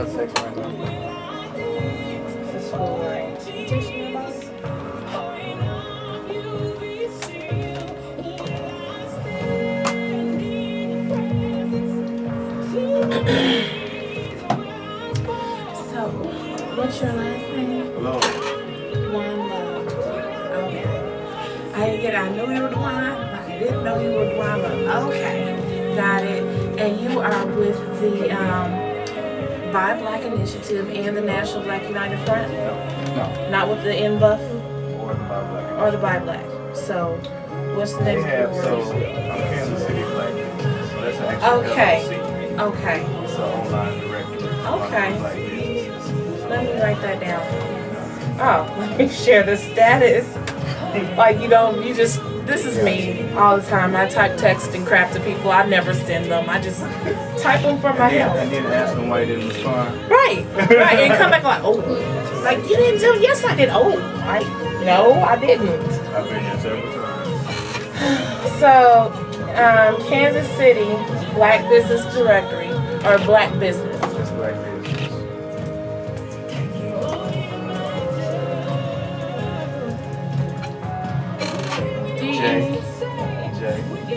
about sex right now. This is for teaching about it. So, what's your last name? Love. One Love. Okay. I knew you were Dwan, but I didn't know you were Dwan Love. Okay. Got it. And you are with the Buy Black Initiative and the National Black United Front? No. Not with the NBUF Or the Buy Black. or the Buy Black. So, what's the They next have, word? so, Kansas City Black Business. So that's an actual Okay. LLC. Okay. It's an online directory. Okay. Black businesses. Let me write that down. Oh, let me share the status. Like this is me all the time. I type text and crap to people. I never send them. I just type them for my help. And then ask them why you didn't respond. Right. And come back like, oh, like you didn't tell me. Yes, I did. Oh, no, I didn't. I've been here several times. So, Kansas City Black Business Directory or Black Business. It's Black business.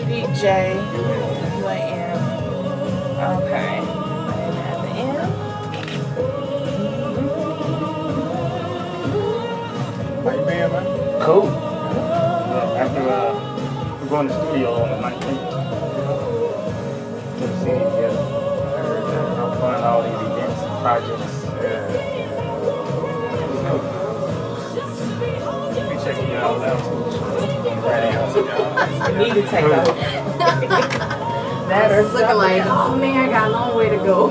DJ UAM. Okay. And at the end. How you been, man? Cool. After we're going to the studio on the 19th. Put the city together. I heard how fun all these events and projects. Be checking y'all out too. I need to take over. That is Looking like, oh man, I got a long way to go.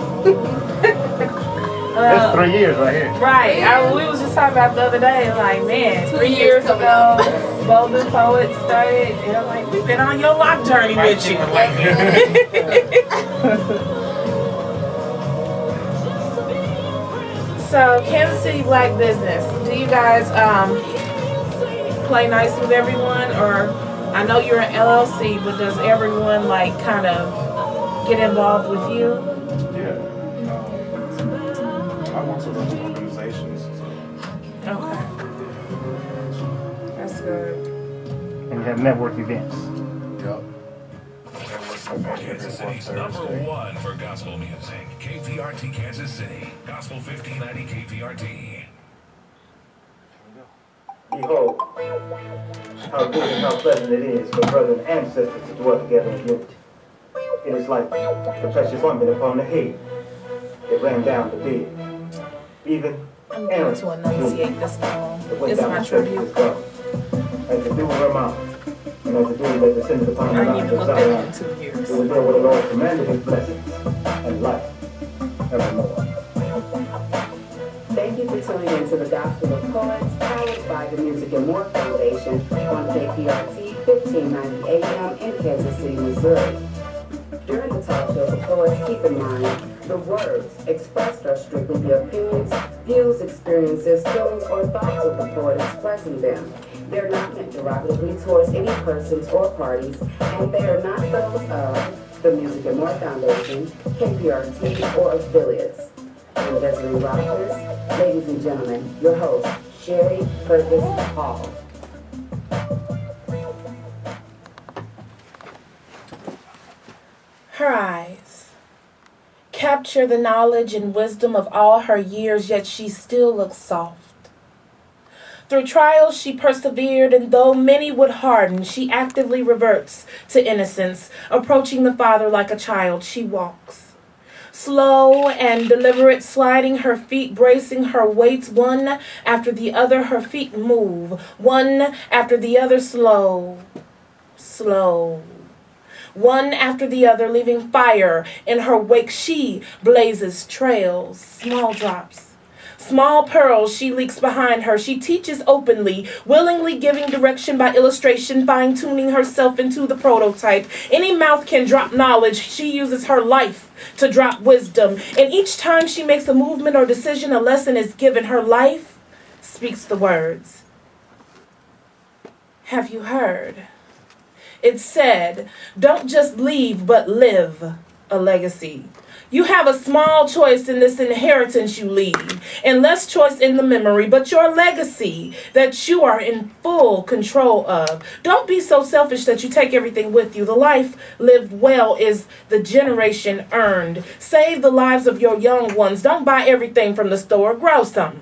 That's 3 years right here. Right. We was just talking about the other day, like, man, 3 years ago, Golden Poet started, and I'm like, we've been on your lock journey with you. So, Kansas City Black Business, do you guys play nice with everyone? Or, I know you're an LLC, but does everyone, like, kind of get involved with you? Yeah. I work with those organizations. So. Okay. That's good. And we have network events. Yep. Kansas City's #1 for gospel music. KPRT Kansas City. Gospel 1590 KPRT. Behold, how good and how pleasant it is for brothers and sisters to dwell together in unity. It is like the precious ointment upon the head. It ran down the bed. Even I'm going Aaron to enunciate this poem. the way It's down my the church is tribute. gone. As the dew of her mouth, and as the dew that descended upon the I ain't mountains even of looked at it Zion, in 2 years. it was there where the Lord commanded his blessings and life evermore. Thank you for tuning into the Gospel of Poets, powered by the Music and More Foundation on KPRT 1590 AM in Kansas City, Missouri. During the talk show, the poets keep in mind the words expressed are strictly the opinions, views, experiences, feelings, or thoughts of the poet expressing them. They're not meant derogatively towards any persons or parties, and they are not those of the Music and More Foundation, KPRT, or affiliates. I'm Desiree Rogers. Ladies and gentlemen, your host, Sherry Curtis Hall. Her eyes capture the knowledge and wisdom of all her years, yet she still looks soft. Through trials she persevered, and though many would harden, she actively reverts to innocence. Approaching the Father like a child, she walks. Slow and deliberate, sliding her feet, bracing her weights, one after the other her feet move, one after the other slow, slow. One after the other, leaving fire in her wake, she blazes trails, small drops. Small pearls she leaks behind her. She teaches openly, willingly giving direction by illustration, fine-tuning herself into the prototype. Any mouth can drop knowledge. She uses her life to drop wisdom. And each time she makes a movement or decision, a lesson is given. Her life speaks the words. Have you heard? It said, don't just leave, but live. a legacy. You have a small choice in this inheritance you leave, and less choice in the memory, but your legacy that you are in full control of. Don't be so selfish that you take everything with you. The life lived well is the generation earned. Save the lives of your young ones. Don't buy everything from the store. Grow some.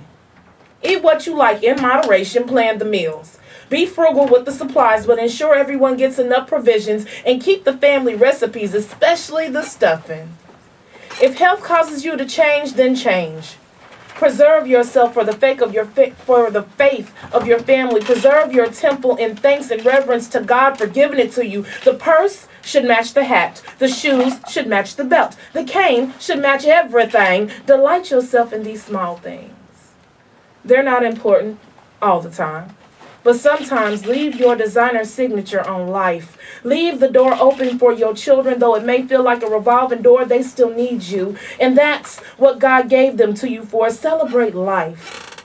Eat what you like in moderation. Plan the meals. Be frugal with the supplies, but ensure everyone gets enough provisions, and keep the family recipes, especially the stuffing. If health causes you to change, then change. Preserve yourself for the faith of your family. Preserve your temple in thanks and reverence to God for giving it to you. The purse should match the hat. The shoes should match the belt. The cane should match everything. Delight yourself in these small things. They're not important all the time. But sometimes leave your designer signature on life. Leave the door open for your children, though it may feel like a revolving door, they still need you. And that's what God gave them to you for. Celebrate life.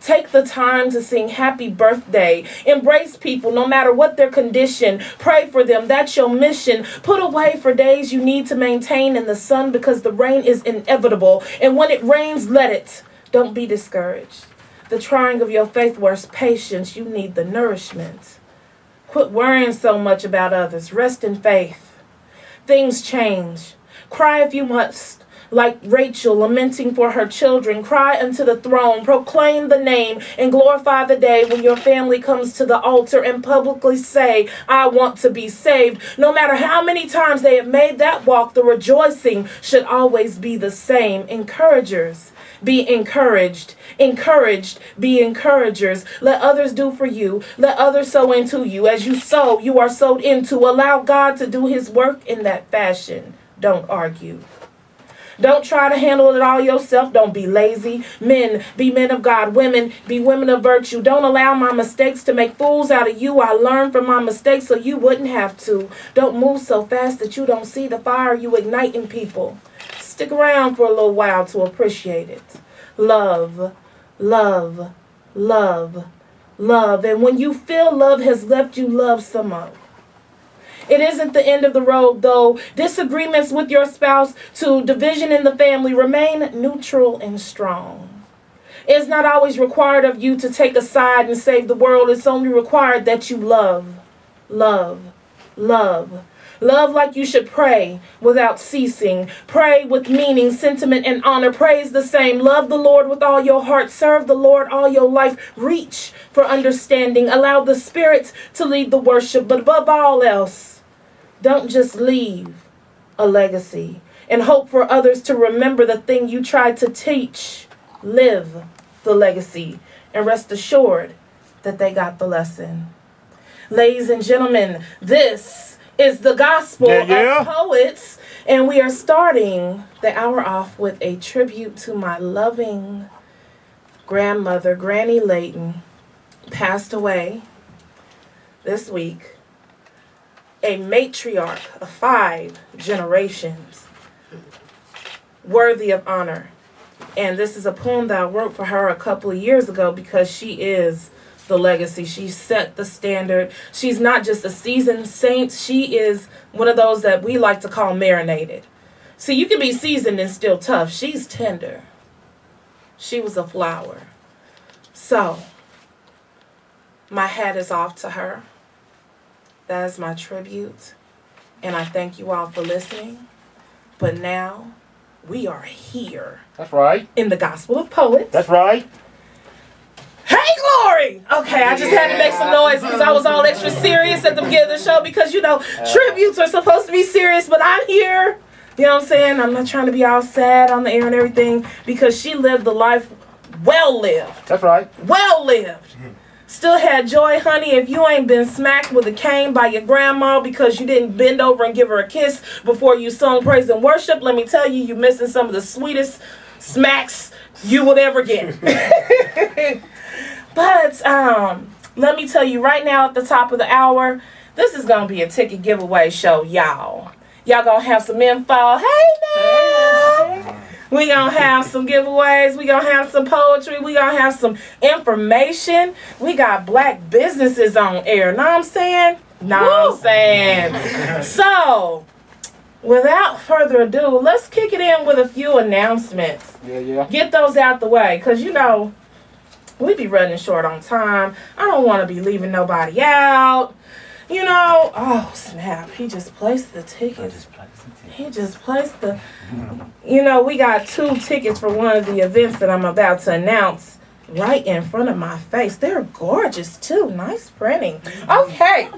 Take the time to sing happy birthday. Embrace people no matter what their condition. Pray for them. That's your mission. Put away for days you need to maintain in the sun because the rain is inevitable. And when it rains, let it. Don't be discouraged. The trying of your faith wears patience. You need the nourishment. Quit worrying so much about others. Rest in faith. Things change. Cry if you must. Like Rachel lamenting for her children. Cry unto the throne. Proclaim the name and glorify the day when your family comes to the altar and publicly say, I want to be saved. No matter how many times they have made that walk, the rejoicing should always be the same. Encouragers. Be encouraged. Encouraged. Be encouragers. Let others do for you. Let others sow into you. As you sow, you are sowed into. Allow God to do his work in that fashion. Don't argue. Don't try to handle it all yourself. Don't be lazy. Men, be men of God. Women, be women of virtue. Don't allow my mistakes to make fools out of you. I learned from my mistakes so you wouldn't have to. Don't move so fast that you don't see the fire you ignite in people. Stick around for a little while to appreciate it. Love, love, love, love. And when you feel love has left you, love some more. It isn't the end of the road, though. Disagreements with your spouse to division in the family, remain neutral and strong. It's not always required of you to take a side and save the world. It's only required that you love, love, love. Love like you should pray without ceasing. Pray with meaning, sentiment, and honor. Praise the same. Love the Lord with all your heart. Serve the Lord all your life. Reach for understanding. Allow the Spirit to lead the worship. But above all else, don't just leave a legacy and hope for others to remember the thing you tried to teach. Live the legacy and rest assured that they got the lesson. Ladies and gentlemen, this is the Gospel of Poets, and we are starting the hour off with a tribute to my loving grandmother, Granny Layton, passed away this week, a matriarch of 5 generations, worthy of honor. And this is a poem that I wrote for her a couple of years ago because she is the legacy. She set the standard. She's not just a seasoned saint. She is one of those that we like to call marinated. See, you can be seasoned and still tough. She's tender. She was a flower. So, my hat is off to her. That is my tribute. And I thank you all for listening. But now, we are here. That's right. In the Gospel of Poets. That's right. Hey, Glory! Okay, I just had to make some noise because I was all extra serious at the beginning of the show because, you know, tributes are supposed to be serious, but I'm here. You know what I'm saying? I'm not trying to be all sad on the air and everything because she lived the life well lived. That's right. Well lived. Still had joy, honey. If you ain't been smacked with a cane by your grandma because you didn't bend over and give her a kiss before you sung praise and worship, let me tell you, you're missing some of the sweetest smacks you would ever get. But let me tell you right now at the top of the hour, this is going to be a ticket giveaway show, y'all. Y'all going to have some info. Hey, now. We going to have some giveaways. We going to have some poetry. We going to have some information. We got black businesses on air. Know what I'm saying? Know what I'm saying? So, without further ado, let's kick it in with a few announcements. Yeah. Get those out the way, because, you know, we be running short on time. I don't want to be leaving nobody out. You know, oh, snap. He just placed the tickets. He just placed the... You know, we got 2 tickets for one of the events that I'm about to announce right in front of my face. They're gorgeous, too. Nice printing. Okay.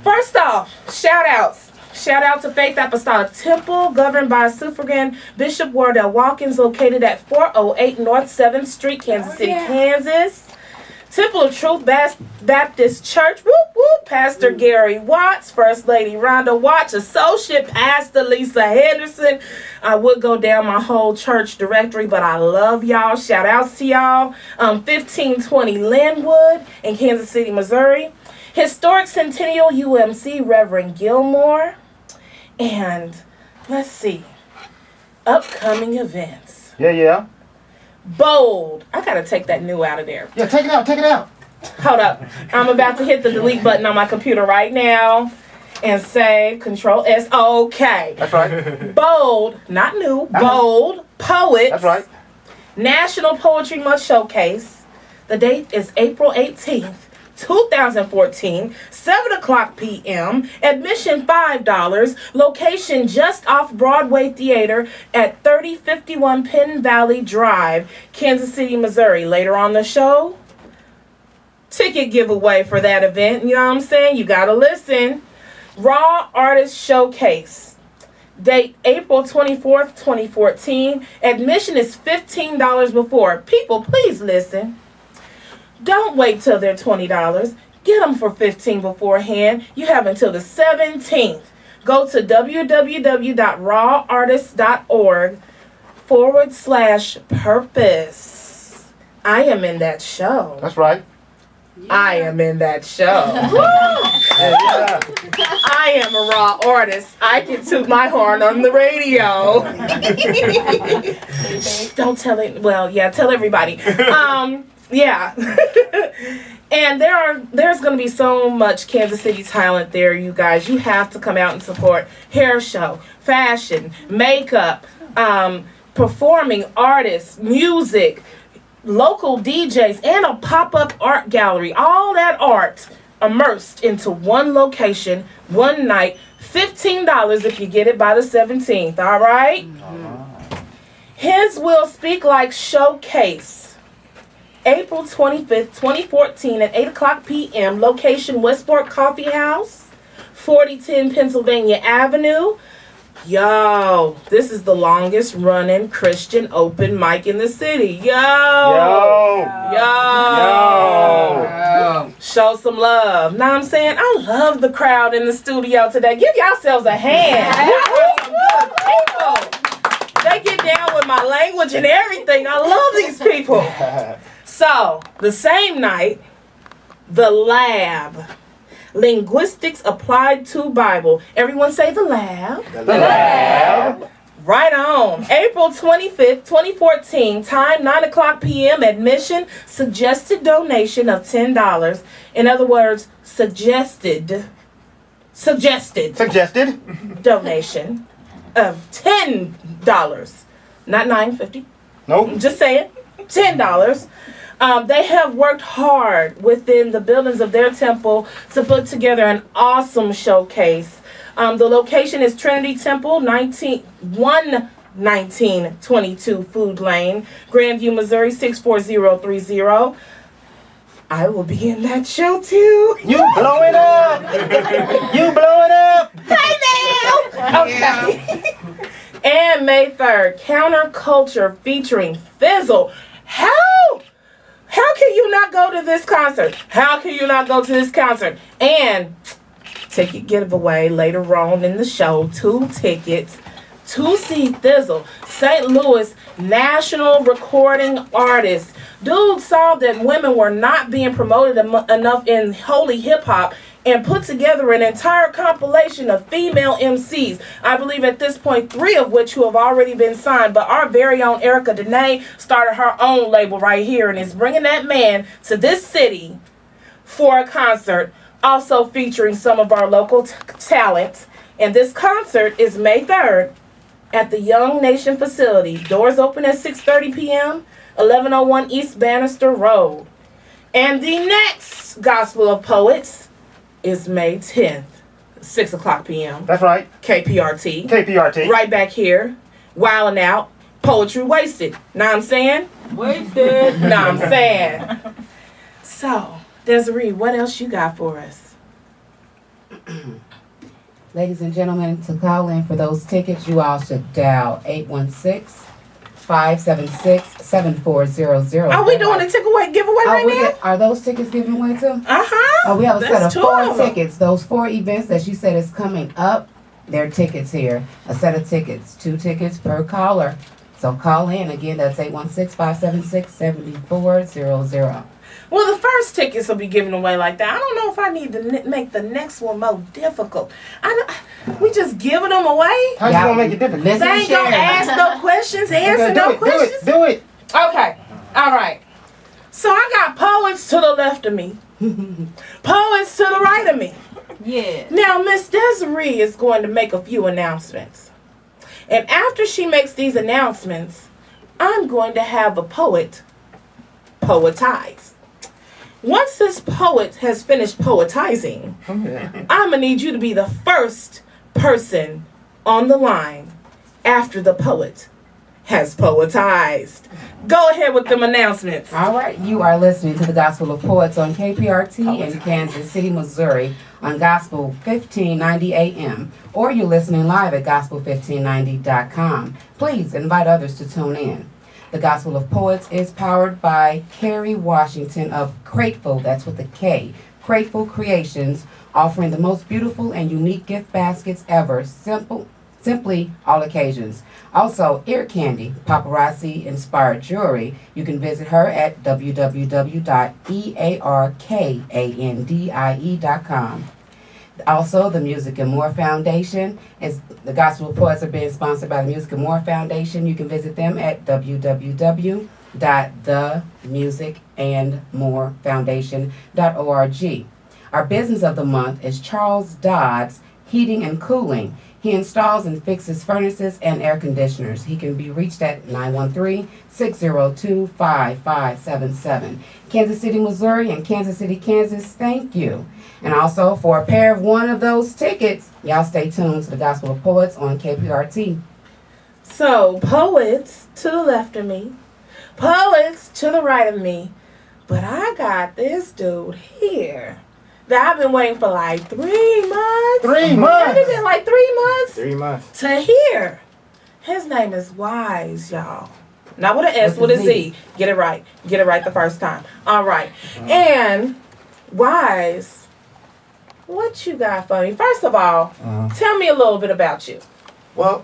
First off, shout-outs. Shout out to Faith Apostolic Temple, governed by Suffragan Bishop Wardell Watkins, located at 408 North 7th Street, Kansas City, Kansas. Temple of Truth Baptist Church, whoop whoop, Pastor Gary Watts, First Lady Rhonda Watts, Associate Pastor Lisa Henderson. I would go down my whole church directory, but I love y'all. Shout outs to y'all. 1520 Linwood in Kansas City, Missouri. Historic Centennial UMC, Reverend Gilmore. And let's see, upcoming events. Yeah. Bold. I gotta take that new out of there. Yeah, take it out. Hold up. I'm about to hit the delete button on my computer right now and say Control S. Okay. That's right. Bold, not new. Bold Poets. That's right. National Poetry Month Showcase. The date is April 18th. 2014, 7 o'clock p.m. Admission $5. Location just off Broadway Theater at 3051 Penn Valley Drive, Kansas City, Missouri. Later on the show, ticket giveaway for that event. You know what I'm saying? You gotta listen. Raw Artist Showcase. Date April 24th, 2014. Admission is $15 before. People, please listen. Don't wait till they're $20. Get them for $15 beforehand. You have until the 17th. Go to www.rawartist.org/purpose. I am in that show. That's right. I am in that show. Yeah. I am a raw artist. I can toot my horn on the radio. Don't tell it. Well, yeah, tell everybody. Yeah. And there's going to be so much Kansas City talent there, you guys. You have to come out and support hair show, fashion, makeup, performing artists, music, local DJs, and a pop-up art gallery. All that art immersed into one location, one night. $15 if you get it by the 17th, all right? His Will Speak Like Showcase. April 25th, 2014 at 8 o'clock p.m. Location Westport Coffee House, 4010 Pennsylvania Avenue. Yo, this is the longest running Christian open mic in the city. Yo. Show some love. Know what I'm saying? I love the crowd in the studio today. Give yourselves a hand. Y'all are some good people. They get down with my language and everything. I love these people. So, the same night, the Lab. Linguistics Applied to Bible. Everyone say the Lab. The Lab. Right on. April 25th, 2014. Time 9 o'clock p.m. Admission. Suggested donation of $10. In other words, suggested donation of $10. Not $9.50. Nope. Just saying. $10. They have worked hard within the buildings of their temple to put together an awesome showcase. The location is Trinity Temple, 1922 Food Lane, Grandview, Missouri, 64030. I will be in that show too. You blowing up! You blowing up! Hey now! Okay. And May 3rd, Counterculture featuring Fizzle. How can you not go to this concert? How can you not go to this concert? And ticket giveaway later on in the show. 2 tickets to see Fizzle. St. Louis national recording artist. Dude saw that women were not being promoted enough in holy hip hop and put together an entire compilation of female MCs. I believe at this point 3 of which who have already been signed, but our very own Erica Danae started her own label right here and is bringing that man to this city for a concert, also featuring some of our local talent And this concert is May 3rd at the Young Nation facility. Doors open at 6:30 p.m., 1101 East Bannister Road. And the next Gospel of Poets is May 10th, 6 o'clock p.m. That's right. KPRT. KPRT. Right back here, wilding out. Poetry wasted. Know what I'm saying? Wasted. Know what I'm saying? So, Desiree, what else you got for us? Ladies and gentlemen, to call in for those tickets, you all should dial 816-576-7400. Are we doing a giveaway right now? Are those tickets given away too? Uh-huh. Oh, we have a set of That's 4 2 of 'em. tickets. Those 4 events that she said is coming up, they're tickets here. A set of tickets. 2 tickets per caller. So call in. Again, that's 816-576-7400. Well, the first tickets will be given away like that. I don't know if I need to make the next one more difficult. We just giving them away? How you gonna make it different? Listen They and ain't gonna share. ask no questions, answer no questions. Do it. Okay, all right. So I got poets to the left of me, poets to the right of me. Yeah. Now, Miss Desiree is going to make a few announcements. And after she makes these announcements, I'm going to have a poet poetize. Once this poet has finished poetizing, I'm going to need you to be the first person on the line after the poet has poetized. Go ahead with them announcements. All right, you are listening to the Gospel of Poets on KPRT in Kansas City, Missouri on Gospel 1590 AM, or you're listening live at gospel1590.com. Please invite others to tune in. The Gospel of Poets is powered by Carrie Washington of Crateful, that's with a K, Crateful Creations, offering the most beautiful and unique gift baskets ever, simply all occasions. Also, ear candy, paparazzi inspired jewelry. You can visit her at www.earkandie.com. Also, the Music and More Foundation is the Gospel Poets are being sponsored by the Music and More Foundation. You can visit them at www.themusicandmorefoundation.org. Our business of the month is Charles Dodds Heating and Cooling. He installs and fixes furnaces and air conditioners. He can be reached at 913-602-5577. Kansas City, Missouri and Kansas City, Kansas, thank you. And also for a pair of one of those tickets, y'all stay tuned to the Gospel of Poets on KPRT. So, poets to the left of me, poets to the right of me, but I got this dude here that I've been waiting for like 3 months. 3 months. Has it been like 3 months? 3 months. To hear. His name is Wise, y'all. Not with an S, with a Z. Get it right. Get it right the first time. All right. And Wise, what you got for me? First of all, tell me a little bit about you. Well,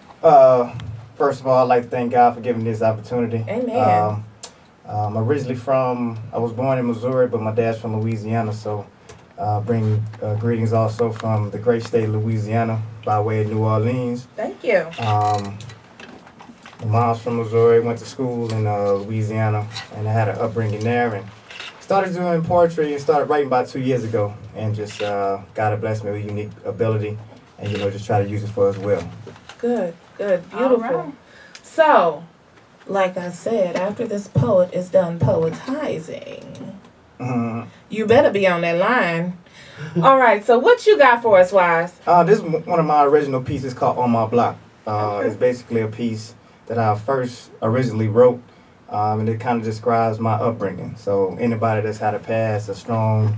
first of all, I'd like to thank God for giving me this opportunity. Amen. I'm originally I was born in Missouri, but my dad's from Louisiana, so bring greetings also from the great state of Louisiana by way of New Orleans. Thank you. My mom's from Missouri, went to school in Louisiana, and I had an upbringing there, and started doing poetry and started writing about 2 years ago, and just God had blessed me with a unique ability, and just try to use it for His will. Good, beautiful. Right. So, like I said, after this poet is done poetizing, you better be on that line. All right, so what you got for us, Wise? This is one of my original pieces called On My Block. It's basically a piece that I first originally wrote, and it kind of describes my upbringing. So anybody that's had a past, a strong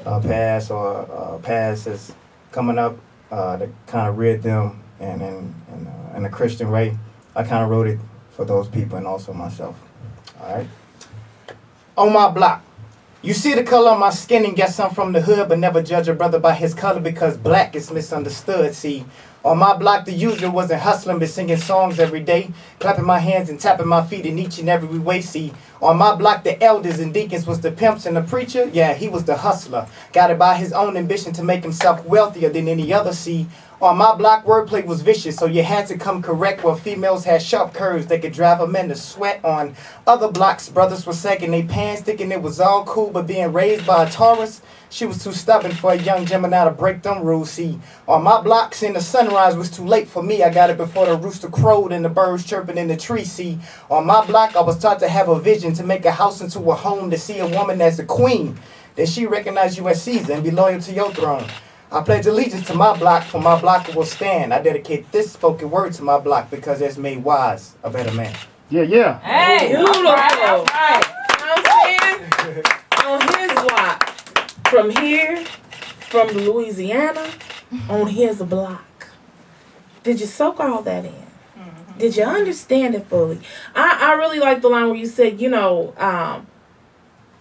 past, or a past that's coming up that kind of reared them in a Christian way, I kind of wrote it for those people and also myself. All right. On my block. You see the color of my skin and guess I'm from the hood, but never judge a brother by his color because black is misunderstood. See, on my block the usual wasn't hustling, but singing songs every day, clapping my hands and tapping my feet in each and every way. See, on my block the elders and deacons was the pimps and the preacher. Yeah, he was the hustler, got it by his own ambition to make himself wealthier than any other. See, on my block, wordplay was vicious, so you had to come correct. Where females had sharp curves that could drive a man to sweat. On other blocks, brothers were sagging their pants, thinking it was all cool, but being raised by a Taurus, She was too stubborn for a young Gemini to break them rules. See, on my block, seeing the sunrise was too late for me. I got it before the rooster crowed and the birds chirping in the tree. See, on my block, I was taught to have a vision to make a house into a home, to see a woman as a queen. Then she recognized you as Caesar and be loyal to your throne. I pledge allegiance to my block, for my block will stand. I dedicate this spoken word to my block because it's made wise a better man. Yeah, yeah. Hey, Beautiful. all right. You know what I'm saying? On his block. From here, from Louisiana, on his block. Did you soak all that in? Did you understand it fully? I really like the line where you said,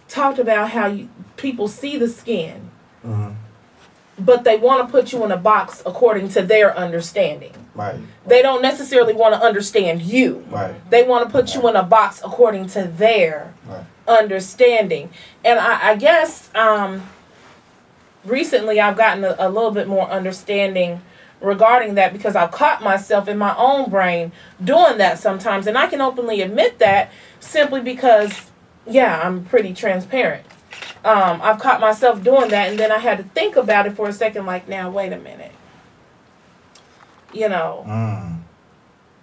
talked about how people see the skin, but they want to put you in a box according to their understanding. Right. They don't necessarily want to understand you. Right. They want to put you in a box according to their understanding. And I guess recently I've gotten a little bit more understanding regarding that, because I've caught myself in my own brain doing that sometimes. And I can openly admit that simply because, I'm pretty transparent. I've caught myself doing that, and then I had to think about it for a second, like, now, wait a minute.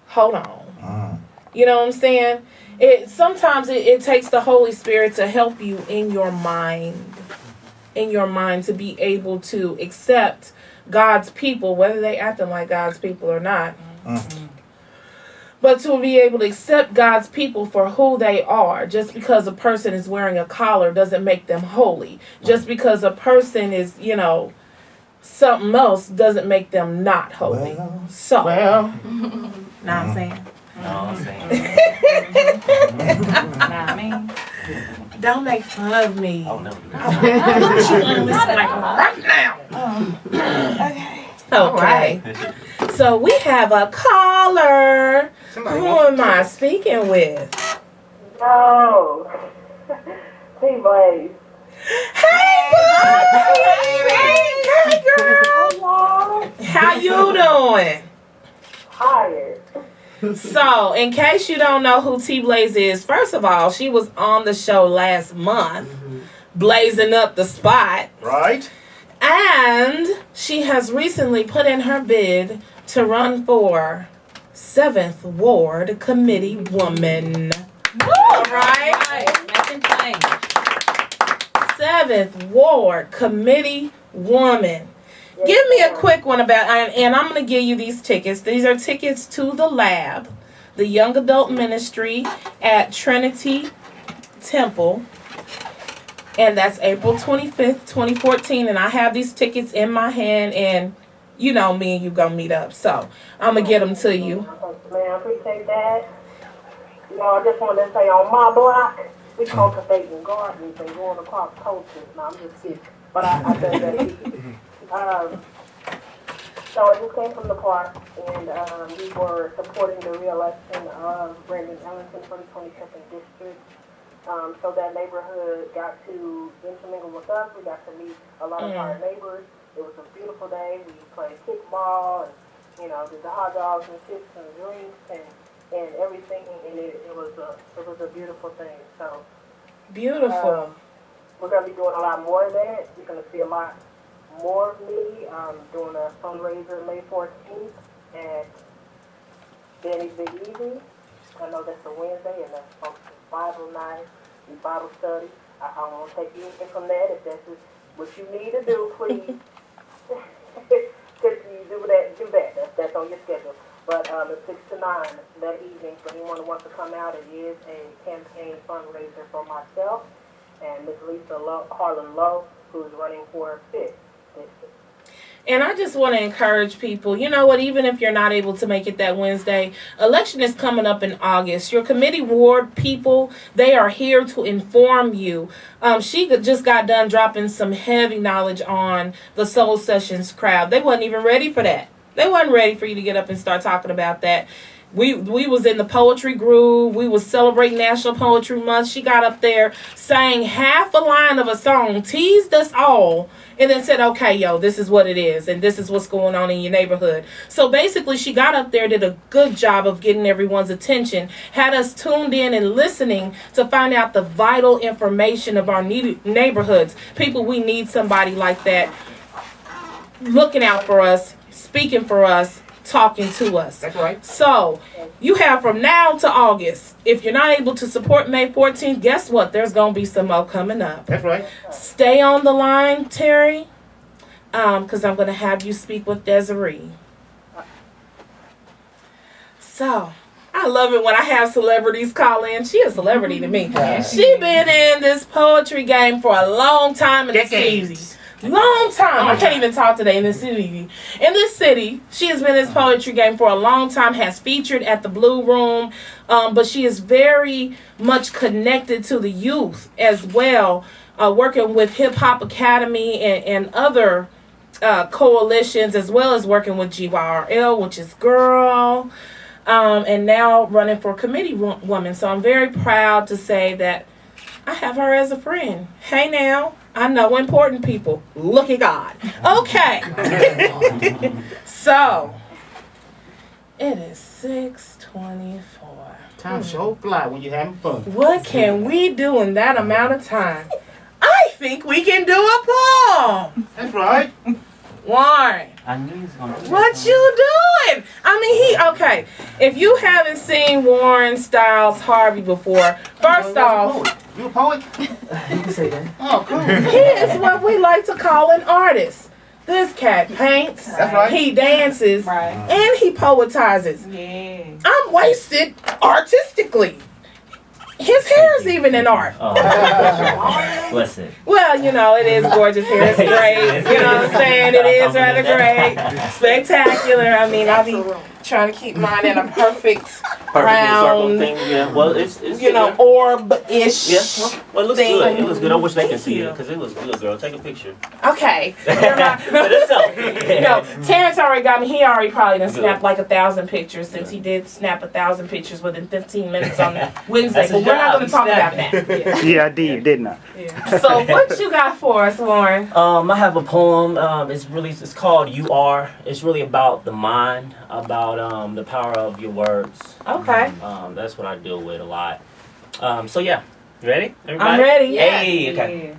Hold on. You know what I'm saying? Sometimes it takes the Holy Spirit to help you in your mind to be able to accept God's people, whether they acting like God's people or not. But to be able to accept God's people for who they are. Just because a person is wearing a collar doesn't make them holy. Just because a person is, something else doesn't make them not holy. Know what I'm saying? I mean, don't make fun of me. Oh, no. I want you on this mic right now. Okay. So we have a caller. Who am I speaking with? Oh, T-Blaze. Hey, buddy! Hey, girl! Hello. How you doing? Tired. So, in case you don't know who T-Blaze is, first of all, she was on the show last month, blazing up the spot. Right. And she has recently put in her bid to run for 7th Ward Committee Woman. All right? making change. 7th Ward Committee Woman. Yes, Give me a ma'am. quick one about, and I'm going to give you these tickets. These are tickets to the lab, the Young Adult Ministry at Trinity Temple. And that's April 25th, 2014. And I have these tickets in my hand, and you know me and you going to meet up. So I'm going to get them to you. Man, I appreciate that. I just wanted to say on my block, we cultivating gardens and going across coaches. No, I'm just kidding. But I think that so I just came from the park, and we were supporting the re-election of Brandon Ellington for the 22nd District. So that neighborhood got to intermingle with us. We got to meet a lot of our neighbors. It was a beautiful day. We played kickball and, did the hot dogs and chips and drinks and everything. And it was a beautiful thing. So Beautiful. we're going to be doing a lot more of that. You're going to see a lot more of me doing a fundraiser May 14th at Danny's Big Easy. I know that's a Wednesday, and that's Bible night and Bible study. I don't want to take anything from that. If that's what you need to do, please. Because you do that. That's on your schedule. But it's 6 to 9 that evening. For anyone who wants to come out, it is a campaign fundraiser for myself and Ms. Lisa Harlan Lowe, who's running for 5th district. And I just want to encourage people, you know what, even if you're not able to make it that Wednesday, election is coming up in August. Your committee ward people, they are here to inform you. She just got done dropping some heavy knowledge on the Soul Sessions crowd. They wasn't even ready for that. They wasn't ready for you to get up and start talking about that. We was in the poetry group. We was celebrating National Poetry Month. She got up there, sang half a line of a song, teased us all, and then said, okay, yo, this is what it is, and this is what's going on in your neighborhood. So basically, she got up there, did a good job of getting everyone's attention, had us tuned in and listening to find out the vital information of our neighborhoods. People, we need somebody like that looking out for us, speaking for us, talking to us. That's right. So, you have from now to August. If you're not able to support May 14th, guess what? There's going to be some more coming up. That's right. Stay on the line, Terry, because I'm going to have you speak with Desiree. So, I love it when I have celebrities call in. She a celebrity to me. She been in this poetry game for a long time in the city. Long time. I can't even talk today in this city. In this city, she has been in this poetry game for a long time, has featured at the Blue Room, but she is very much connected to the youth as well, working with Hip Hop Academy and other coalitions, as well as working with GYRL, which is Girl, and now running for committee woman. So I'm very proud to say that I have her as a friend. Hey now. I know important people. Look at God. Okay. So, it is 6:24. Time so fly when you're having fun. What can we do in that amount of time? I think we can do a poem. That's right. Warren, I knew he was gonna do what that. you doing? I mean, okay. If you haven't seen Warren Styles Harvey before, first off, You a poet? You can say that. Oh, cool. he is what we like to call an artist. This cat paints, That's right. he dances, Right. and he poetizes. Yeah. I'm wasted artistically. His hair is even an art. Oh, bless it. Well, you know, it is gorgeous hair. It's great. You know what I'm saying? It is rather great. Spectacular. I mean, I'll be trying to keep mine in a perfect round, thing. Yeah. Well, it's you know, orb-ish Yeah. Well, it looks thing. good. It looks good. I wish they could Thank see you. it because it looks good, girl. Take a picture. Okay. For itself. No, Terrence already got me. He already probably done Good. snapped like 1,000 pictures since he did snap 1,000 pictures within 15 minutes on Wednesday. That's But his we're not job. going to He's talk about snapping. that. Yeah, I did, didn't I? Yeah. So what you got for us, Warren? I have a poem. It's called "You Are." It's really about the mind, about the power of your words. Okay. That's what I deal with a lot. So yeah, you ready? Everybody? I'm ready. Hey, okay.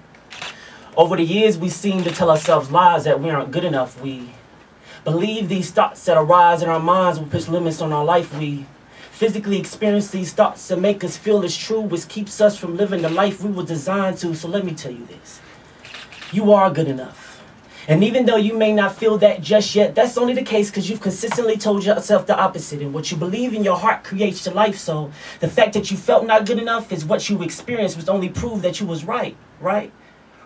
Over the years, we seem to tell ourselves lies that we aren't good enough. We believe these thoughts that arise in our minds will push limits on our life. We physically experience these thoughts that make us feel it's true, which keeps us from living the life we were designed to. So let me tell you this. You are good enough. And even though you may not feel that just yet, that's only the case because you've consistently told yourself the opposite. And what you believe in your heart creates your life. So the fact that you felt not good enough is what you experienced, was only proof that you was right?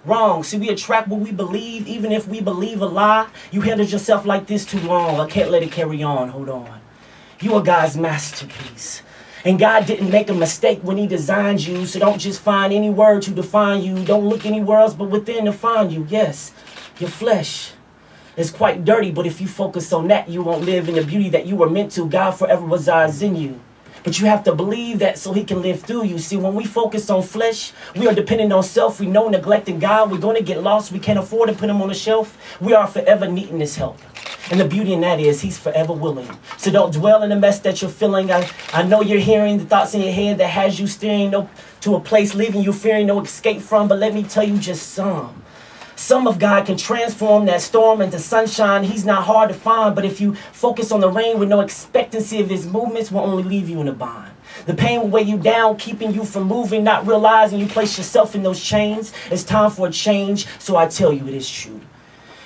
Wrong. See, we attract what we believe, even if we believe a lie. You handled yourself like this too long. I can't let it carry on. Hold on. You are God's masterpiece. And God didn't make a mistake when he designed you. So don't just find any word to define you. Don't look anywhere else but within to find you. Yes, your flesh is quite dirty, but if you focus on that, you won't live in the beauty that you were meant to. God forever resides in you. But you have to believe that so he can live through you. See, when we focus on flesh, we are dependent on self. We know neglecting God, we're going to get lost. We can't afford to put him on the shelf. We are forever needing his help. And the beauty in that is he's forever willing. So don't dwell in the mess that you're feeling. I know you're hearing the thoughts in your head that has you steering to a place, leaving you fearing no escape from. But let me tell you just some. Some of God can transform that storm into sunshine. He's not hard to find, but if you focus on the rain with no expectancy of his movements, will only leave you in a bind. The pain will weigh you down, keeping you from moving, not realizing you place yourself in those chains. It's time for a change, so I tell you it is true.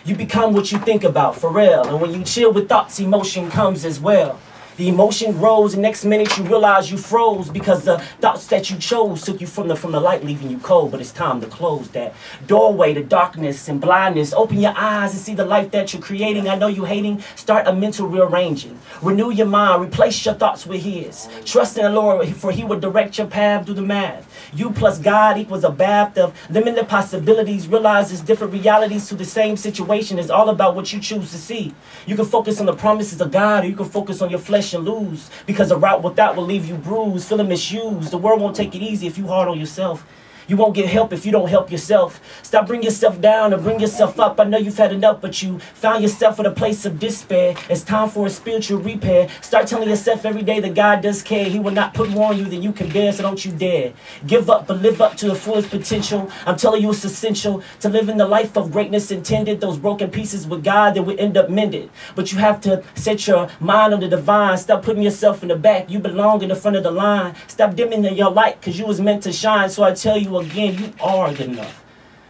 You become what you think about, for real. And when you chill with thoughts, emotion comes as well. The emotion grows, and next minute you realize you froze because the thoughts that you chose took you from the light, leaving you cold. But it's time to close that doorway to darkness and blindness. Open your eyes and see the life that you're creating. I know you hating. Start a mental rearranging. Renew your mind. Replace your thoughts with his. Trust in the Lord, for he will direct your path. Do the math. You plus God equals a bath of limited possibilities. Realize there's different realities to the same situation. It's all about what you choose to see. You can focus on the promises of God, or you can focus on your flesh flesh and lose. Because a route without will leave you bruised, feeling misused. The world won't take it easy if you hard on yourself. You won't get help if you don't help yourself. Stop bringing yourself down and bring yourself up. I know you've had enough, but you found yourself at a place of despair. It's time for a spiritual repair. Start telling yourself every day that God does care. He will not put more on you than you can bear, so don't you dare. Give up, but live up to the fullest potential. I'm telling you it's essential to live in the life of greatness intended. Those broken pieces with God that will end up mended. But you have to set your mind on the divine. Stop putting yourself in the back. You belong in the front of the line. Stop dimming your light, because you was meant to shine. So I tell you again, you are good enough.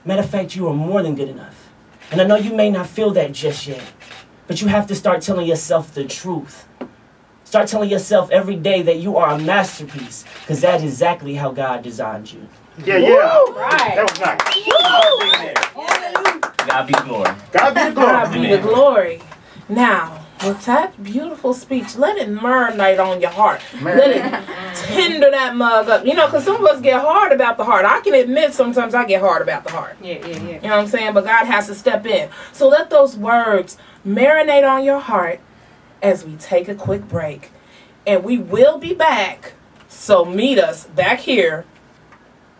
Matter of fact, you are more than good enough. And I know you may not feel that just yet, but you have to start telling yourself the truth. Start telling yourself every day that you are a masterpiece, because that's exactly how God designed you. Yeah. Right. That was nice. God be the glory. God be the glory. God be the glory. Now, with that beautiful speech, let it marinate on your heart. Let it tender that mug up. You know, because some of us get hard about the heart. I can admit sometimes I get hard about the heart. Yeah. You know what I'm saying? But God has to step in. So let those words marinate on your heart as we take a quick break. And we will be back. So meet us back here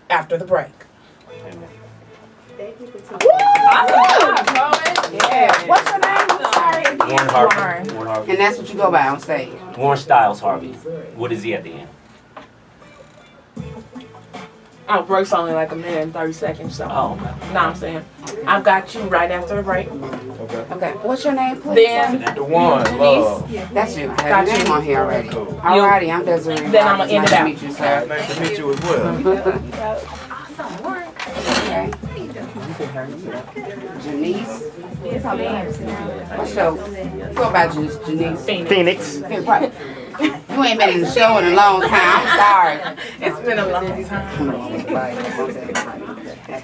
after the break. Thank you for Woo! Yeah. What's your name? Sorry. Warren Harvey. Warren Harvey. And that's what you go by on stage. Warren Styles Harvey. What is he at the end? Our break's only like a minute and 30 seconds, so. Oh, okay. Know what I'm saying? I've got you right after the break. Okay. Okay. What's your name, please? Then, The one, love. That's you. I Got have your you. name on here already. Cool. Alrighty, I'm Desiree. Then I'ma end it Nice out. to meet you, sir. Nice to meet you as well. Okay. Janice. What's your? Go by Janice. Phoenix. Right. You ain't been in the show in a long time. I'm sorry. it's been a long time. Yeah,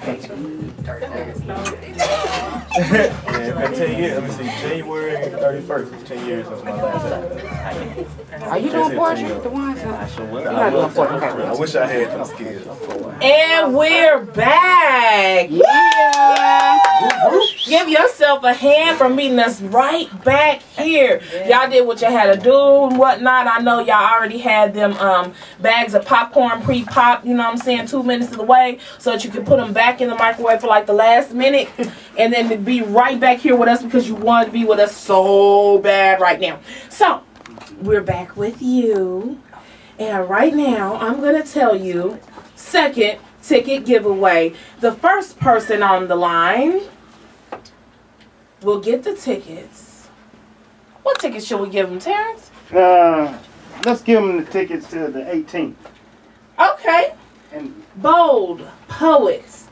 10 years. Let me see. January 31st is 10 years since my last album. Are you doing poetry? The ones? You're not doing poetry. Okay. I wish I had them skills. And we're back. Yeah. Give yourself a hand for meeting us right back here. Y'all did what you had to do and whatnot. I know y'all already had them bags of popcorn pre-pop, you know what I'm saying, 2 minutes of the way, so that you can put them back in the microwave for like the last minute and then to be right back here with us because you want to be with us so bad right now. So, we're back with you. And right now, I'm going to tell you, second ticket giveaway. The first person on the line will get the tickets. What tickets should we give them, Terrence? Let's give them the tickets to the 18th. Okay. And Bold Poets,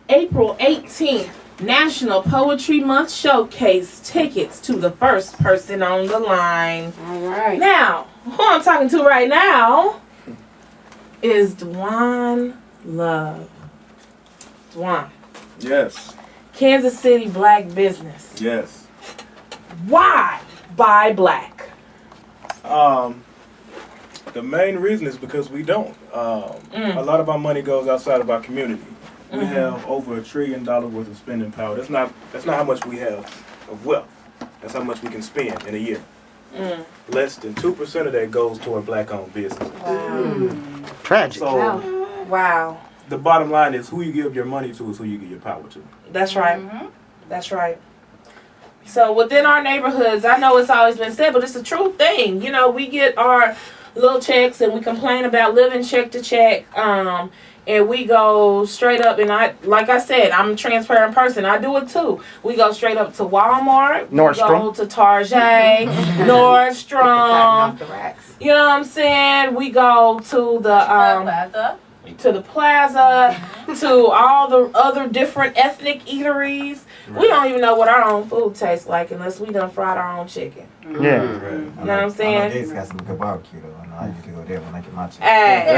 April 18th, National Poetry Month Showcase. Tickets to the first person on the line. All right. Now, who I'm talking to right now is Dwan Love. Dwan. Yes. Kansas City Black Business. Yes. Why buy black? The main reason is because we don't. A lot of our money goes outside of our community. We have over $1 trillion worth of spending power. That's not how much we have of wealth. That's how much we can spend in a year. Less than 2% of that goes toward black-owned business. tragic. So Wow. the bottom line is who you give your money to is who you give your power to. That's right. That's right. So within our neighborhoods, I know it's always been said, but it's a true thing. You know, we get our little checks and we complain about living check to check. And we go straight up, and like I said, I'm a transparent person. I do it too. We go straight up to Walmart, Nordstrom. we go to Target, Nordstrom. You know what I'm saying? We go to the plaza, to all the other different ethnic eateries. We don't even know what our own food tastes like unless we done fried our own chicken. Yeah. Right. You know what I'm saying? I know Gates got some good barbecue though. I usually go there when I get my chicken. Hey,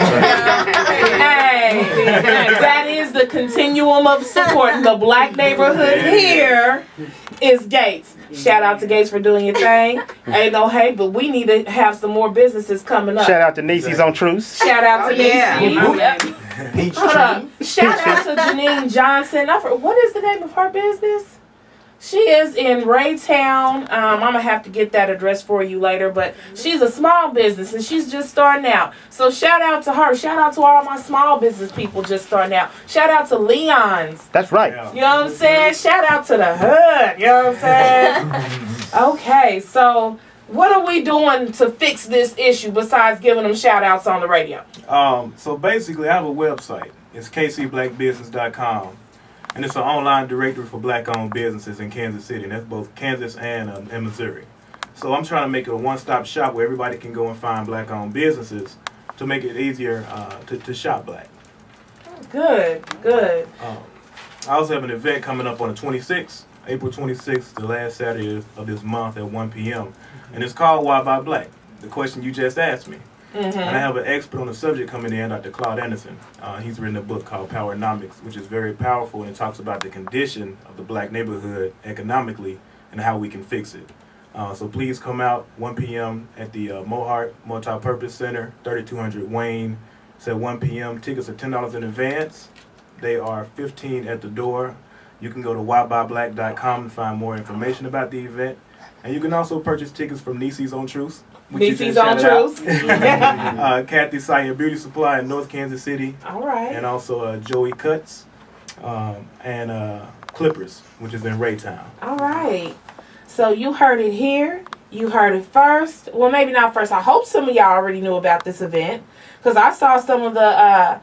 that is the continuum of supporting the black neighborhood here is Gates. Shout out to Gates for doing your thing. Ain't no hate, but we need to have some more businesses coming up. Shout out to Niecy's on Truce. Shout out to yeah. Hold up. Shout out to Janine Johnson. What is the name of her business? She is in Raytown. I'm going to have to get that address for you later, but she's a small business and she's just starting out. So shout out to her. Shout out to all my small business people just starting out. Shout out to Leon's. That's right. You know what I'm saying? Shout out to the hood. You know what I'm saying? Okay, so what are we doing to fix this issue besides giving them shout outs on the radio? So basically, I have a website. It's kcblackbusiness.com. And it's an online directory for black-owned businesses in Kansas City. And that's both Kansas and Missouri. So I'm trying to make it a one-stop shop where everybody can go and find black-owned businesses to make it easier to shop black. Good. I also have an event coming up on the 26th, April 26th, the last Saturday of this month at 1 p.m. And it's called Why Buy Black? The question you just asked me. And I have an expert on the subject coming in, Dr. Claude Anderson. He's written a book called Powernomics, which is very powerful, and it talks about the condition of the black neighborhood economically and how we can fix it. So please come out 1 p.m. at the Mohart Multi-Purpose Center, 3200 Wayne. It's at 1 p.m. Tickets are $10 in advance. They are $15 at the door. You can go to whybyblack.com to find more information about the event. And you can also purchase tickets from Niecy's on Truth. Niecy's on Truth. Kathy Science Beauty Supply in North Kansas City. All right. And also Joey Cuts and Clippers, which is in Raytown. All right. So you heard it here. You heard it first. Well, maybe not first. I hope some of y'all already knew about this event because I saw some of the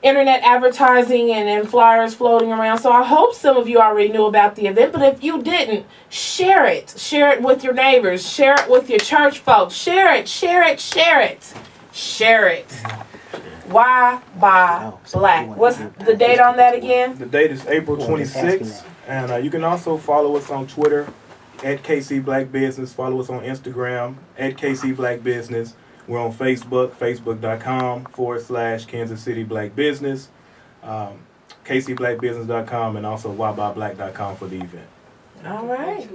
internet advertising and flyers floating around. So I hope some of you already knew about the event. But if you didn't, share it. Share it with your neighbors. Share it with your church folks. Share it. Why Buy Black? What's the date on that again? The date is April 26th. And you can also follow us on Twitter at KC Black Business. Follow us on Instagram at KC Black Business. We're on Facebook, facebook.com/Kansas City Black Business, kcblackbusiness.com, and also whybyblack.com for the event. All right.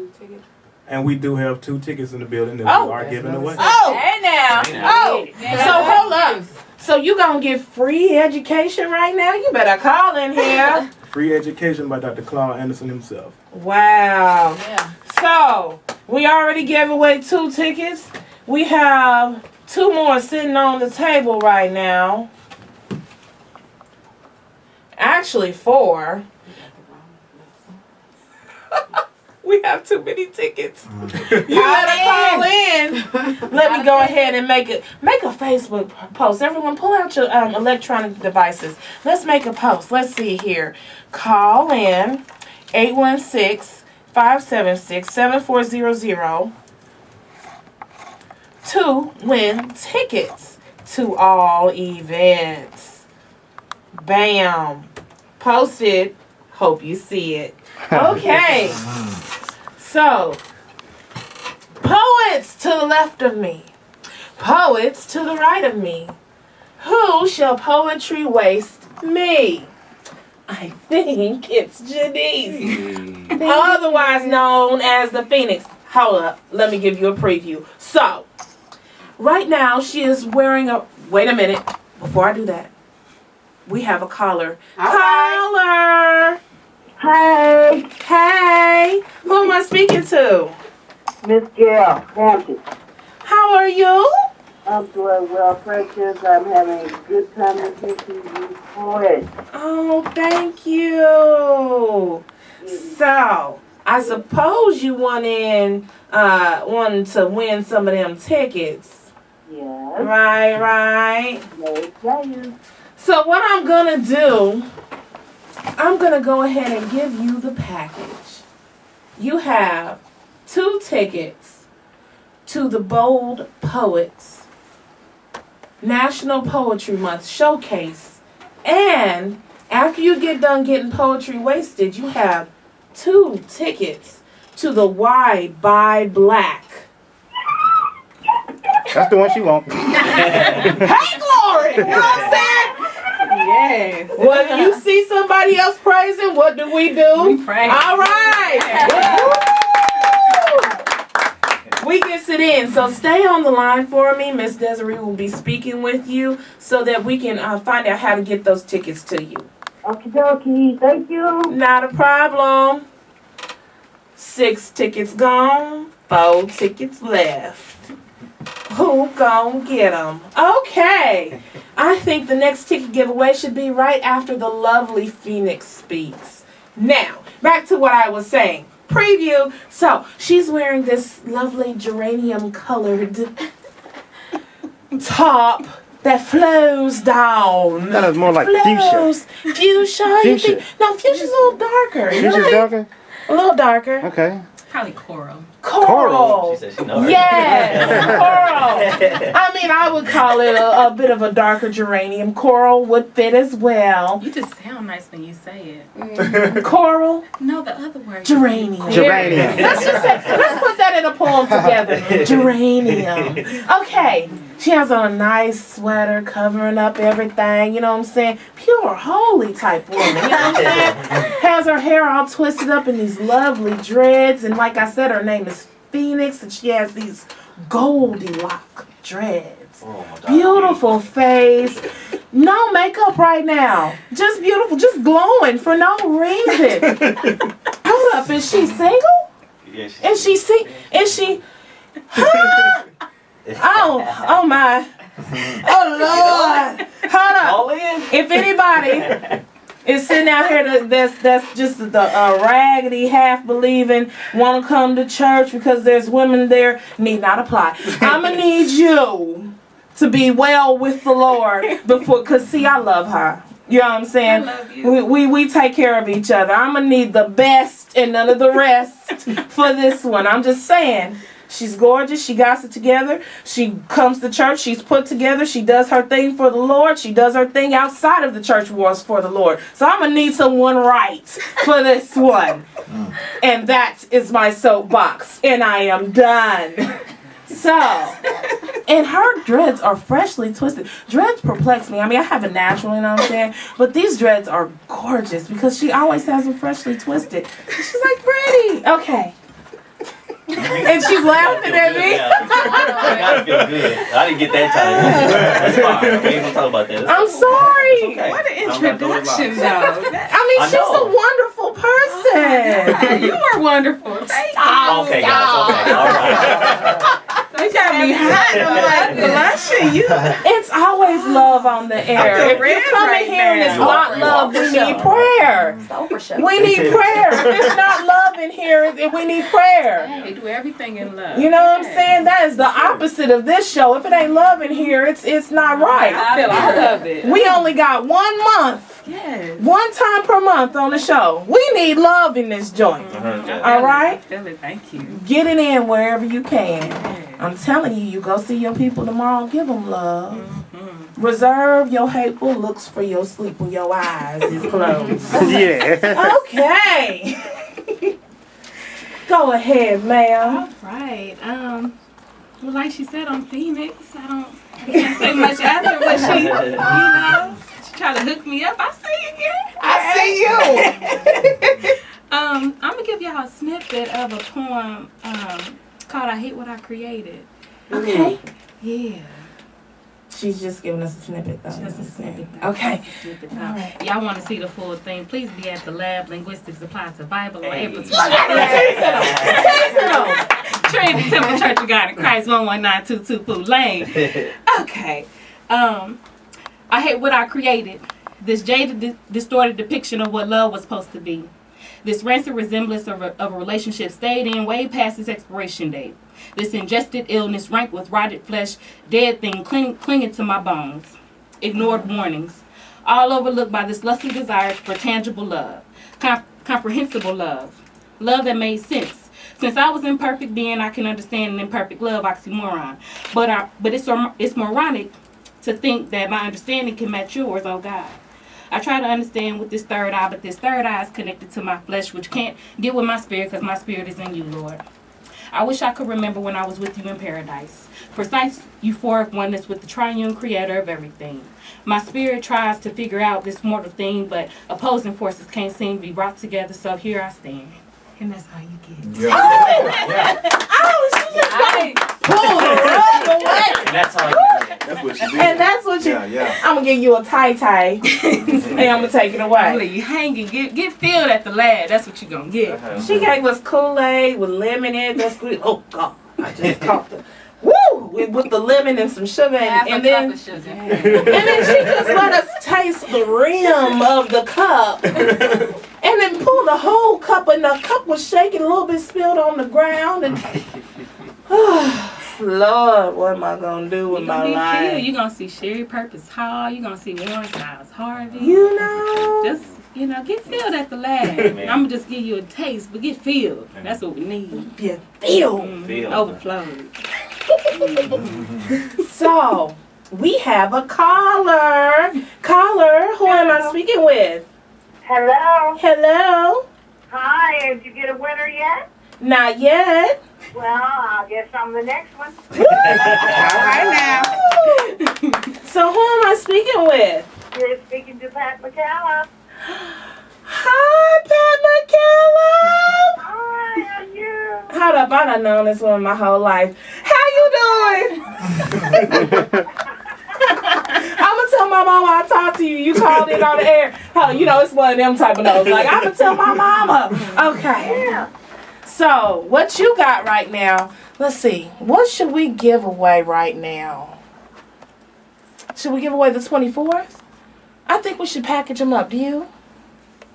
And we do have 2 tickets in the building that we are giving away. Hey now. So hold up. So you gonna get free education right now? You better call in here. Free education by Dr. Claude Anderson himself. Wow. Yeah. So we already gave away 2 tickets. We have 2 more sitting on the table right now. Actually, 4. We have too many tickets. You better call in. Let me go ahead and make a Facebook post. Everyone, pull out your electronic devices. Let's make a post. Let's see here. Call in 816-576-7400. to win tickets to all events. Bam. Posted. Hope you see it. Okay. So, poets to the left of me. Poets to the right of me. Who shall poetry waste me? I think it's Janice. Otherwise known as the Phoenix. Hold up. Let me give you a preview. So, right now she is wearing a... Wait a minute. Before I do that, we have a caller. Caller! Hey. Hey. Who am I speaking to? Miss Gail Hampton. How are you? I'm doing well, precious. I'm having a good time listening to you poet. Oh, thank you. So, I suppose you wanted to win some of them tickets. Yes. Right. Yes. So what I'm going to do, I'm going to go ahead and give you the package. You have 2 tickets to the Bold Poets National Poetry Month Showcase. And after you get done getting poetry wasted, you have 2 tickets to the Why Buy Black. That's the one she wants. Hey, glory! You know what I'm saying? Yes. When you see somebody else praising, what do? We praise. All right. We gets it in. So stay on the line for me. Miss Desiree will be speaking with you so that we can find out how to get those tickets to you. Okie dokie. Thank you. Not a problem. 6 tickets gone, 4 tickets left. Who gon' get them? Okay. I think the next ticket giveaway should be right after the lovely Phoenix speaks. Now, back to what I was saying. Preview. So, she's wearing this lovely geranium colored top that flows down. That is more like flows. Fuchsia. Fuchsia. No, fuchsia's a little darker. Fuchsia's darker? A little darker. Okay. Probably coral. Coral. She said she knows. Yes, coral. I mean, I would call it a bit of a darker geranium. Coral would fit as well. You just sound nice when you say it. Coral. No, the other word. Geranium. Geranium. Let's put that in a poem together. Geranium. Okay. She has on a nice sweater covering up everything, you know what I'm saying? Pure, holy type woman, you know what I'm saying? Has her hair all twisted up in these lovely dreads, and like I said, her name is Phoenix, and she has these Goldilocks dreads. Oh my God. Beautiful face. No makeup right now. Just beautiful, just glowing for no reason. Hold up, is she single? Yeah, Is she? Huh? Oh my. Oh Lord. Hold up. All in. If anybody is sitting out here that's just the raggedy, half believing, want to come to church because there's women there, need not apply. I'm going to need you to be well with the Lord before, because see, I love her. You know what I'm saying? I love you. We take care of each other. I'm going to need the best and none of the rest for this one. I'm just saying. She's gorgeous. She got it together. She comes to church. She's put together. She does her thing for the Lord. She does her thing outside of the church wars for the Lord. So I'm going to need someone right for this one. And that is my soapbox. And I am done. So, and her dreads are freshly twisted. Dreads perplex me. I mean, I have a natural, you know what I'm saying? But these dreads are gorgeous because she always has them freshly twisted. She's like, pretty. Okay. And she's laughing at me. I gotta feel good. I didn't get that time. That's fine. We ain't gonna talk about that. I'm sorry. Okay. What an introduction, though. I mean, she's a wonderful person. You are wonderful. Okay, guys. Okay. All right. You got me hot. I'm like blushing. It's always love on the air. If you come in here and it's not love, we need prayer. We need prayer. If it's not love in here, we need prayer. Hey, do everything in love. You know what I'm saying? That is the opposite of this show. If it ain't love in here, it's not right. I love it. We only got 1 month. Yes. 1 time per month on the show. We need love in this joint. All right? Feel it. Thank you. Get it in wherever you can. I'm telling you, you go see your people tomorrow, give them love. Reserve your hateful looks for your sleep when your eyes is closed. Yeah. Okay. Go ahead, ma'am. All right. Well, like she said on Phoenix, I can't say much after, but she tried to hook me up. I see you, girl. I see you. I'm gonna give y'all a snippet of a poem called "I Hate What I Created." Okay. Yeah. She's just giving us a snippet, though. Just a snippet. Though. Okay. Snippet, All right. Y'all want to see the full thing? Please be at the lab. Linguistics applied to Bible on April 20th. Trinity Temple Church of God in Christ, 11922 Poo Lane. Okay. I hate what I created. This jaded, distorted depiction of what love was supposed to be. This rancid resemblance of a relationship stayed in way past its expiration date. This ingested illness rank with rotted flesh, dead thing clinging to my bones. Ignored warnings. All overlooked by this lusty desire for tangible love. Comprehensible love. Love that made sense. Since I was imperfect being, I can understand an imperfect love oxymoron. But it's moronic to think that my understanding can match yours, oh God. I try to understand with this third eye, but this third eye is connected to my flesh, which can't get with my spirit because my spirit is in you, Lord. I wish I could remember when I was with you in paradise. Precise euphoric oneness with the triune creator of everything. My spirit tries to figure out this mortal thing, but opposing forces can't seem to be brought together, so here I stand. And that's how you get. Yeah. Oh, she just pulled the rug away. And that's how you get. That's what she did. And that's what you. Yeah. I'm I'm gonna give you a tie-tie, and I'm gonna take it away. You hanging, get filled at the lab. That's what you gonna get. She gave us Kool-Aid with lemon in it. That's good. Oh God, I just caught the woo with the lemon and some sugar, and then she just let us taste the rim of the cup, and then pulled the whole cup, and the cup was shaking a little bit, spilled on the ground, and Lord, what am I gonna do with my life? You're gonna see Sherry Purpose Hall. You're gonna see Warren Styles Harvey. You know, just get filled at the lab. I'm gonna just give you a taste, but get filled. That's what we need. Get filled. Overflowed. So we have a caller. Caller, who am I speaking with? Hello. Hello. Hi, did you get a winner yet? Not yet. Well, I guess I'm the next one. All right now. So who am I speaking with? You're speaking to Pat McCallum. Hi, Pat McCallum. Hi, how are you? Hold up, I done known this woman my whole life. How you doing? I'm gonna tell my mama I talked to you. You called in on the air. Oh, you know, it's one of them type of notes. Like, I'm gonna tell my mama. Okay. Yeah. So, what you got right now? Let's see. What should we give away right now? Should we give away the 24th? I think we should package them up. Do you?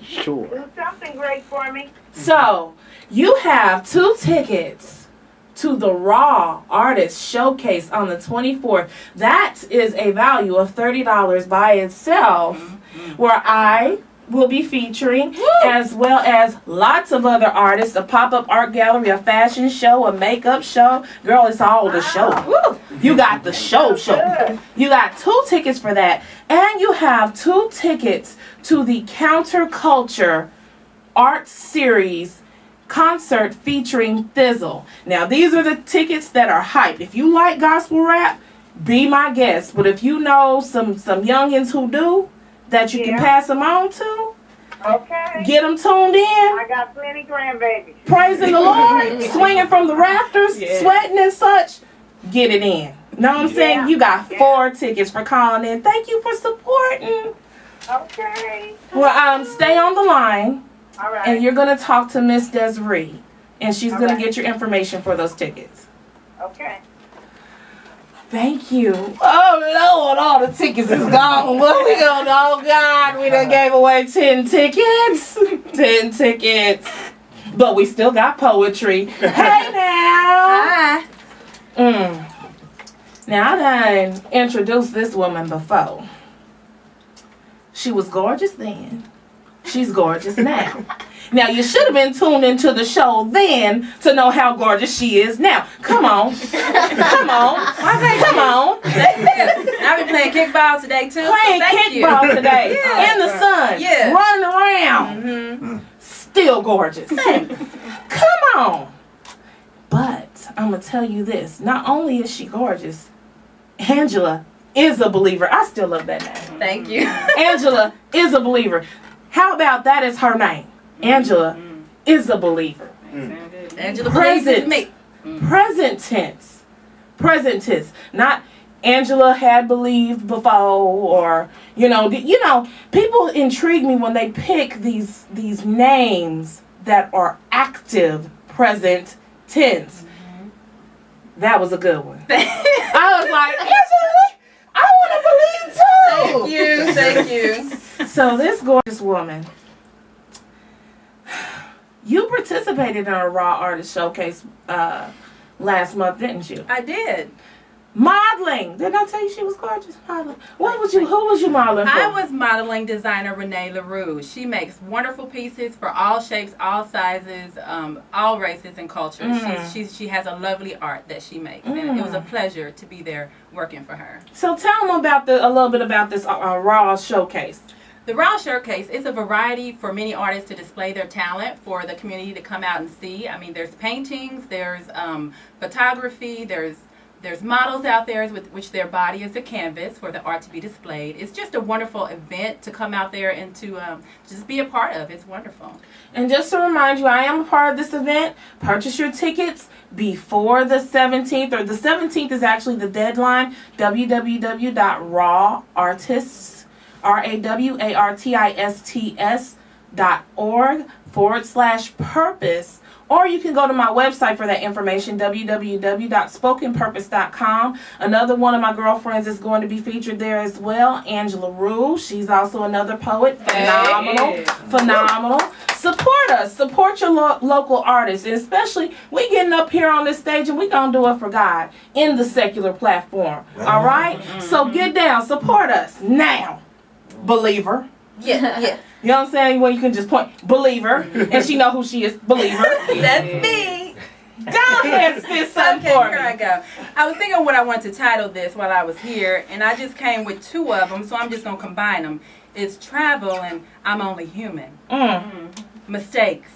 Sure. Do something great for me. So, you have 2 tickets to the Raw Artist Showcase on the 24th. That is a value of $30 by itself, where I will be featuring, as well as lots of other artists, a pop-up art gallery, a fashion show, a makeup show. Girl, it's all the show. You got the show. You got 2 tickets for that. And you have 2 tickets to the Counterculture Art Series concert featuring Thizzle. Now, these are the tickets that are hype. If you like gospel rap, be my guest. But if you know some youngins who do, that you can pass them on to, okay, get them tuned in. I got plenty grandbabies. Praising the Lord, swinging from the rafters, sweating and such. Get it in. Know what I'm saying? You got 4 tickets for calling in. Thank you for supporting. Okay. Well, stay on the line. All right. And you're going to talk to Miss Desiree. And she's going to get your information for those tickets. Okay. Thank you. Oh, Lord, all the tickets is gone. What we gonna do? Oh, God, we done gave away 10 tickets. 10 tickets. But we still got poetry. Hey, now. Hi. Now, I done introduced this woman before. She was gorgeous then. She's gorgeous now. Now, you should have been tuned into the show then to know how gorgeous she is now. Come on. Come on. Come on. I've been playing kickball today, too. Playing kickball today. Yeah. In the sun. Yeah. Running around. Still gorgeous. Come on. But I'm going to tell you this. Not only is she gorgeous, Angela is a believer. I still love that name. Thank you. Angela is a believer. How about that is her name? Angela is a believer. Angela believes in me. Present tense. Present tense. Not Angela had believed before, or people intrigue me when they pick these names that are active present tense. That was a good one. I was like, Angela, I want to believe too. Thank you. So this gorgeous woman, you participated in a Raw Artist Showcase last month, didn't you? I did. Modeling. Didn't I tell you she was gorgeous? Modeling. Who was you modeling for? I was modeling designer Renee LaRue. She makes wonderful pieces for all shapes, all sizes, all races and cultures. She has a lovely art that she makes, and it was a pleasure to be there working for her. So tell them a little bit about this Raw Showcase. The Raw Showcase is a variety for many artists to display their talent, for the community to come out and see. I mean, there's paintings, there's photography, there's There's models out there with which their body is a canvas for the art to be displayed. It's just a wonderful event to come out there and to just be a part of. It's wonderful. And just to remind you, I am a part of this event. Purchase your tickets before the 17th, or the 17th is actually the deadline. www.rawartists.org/purpose. Or you can go to my website for that information, www.spokenpurpose.com. Another one of my girlfriends is going to be featured there as well, Angela Rue. She's also another poet. Phenomenal. Support us. Support your local artists. And especially, we getting up here on this stage and we going to do it for God in the secular platform. All right? So get down. Support us now. Believer. Yeah. You know what I'm saying? Well, you can just point, believer, and she know who she is, believer. That's me. Go ahead, spit something for me. Here I go. I was thinking what I wanted to title this while I was here, and I just came with two of them, so I'm just going to combine them. It's travel and I'm only human. Mistakes.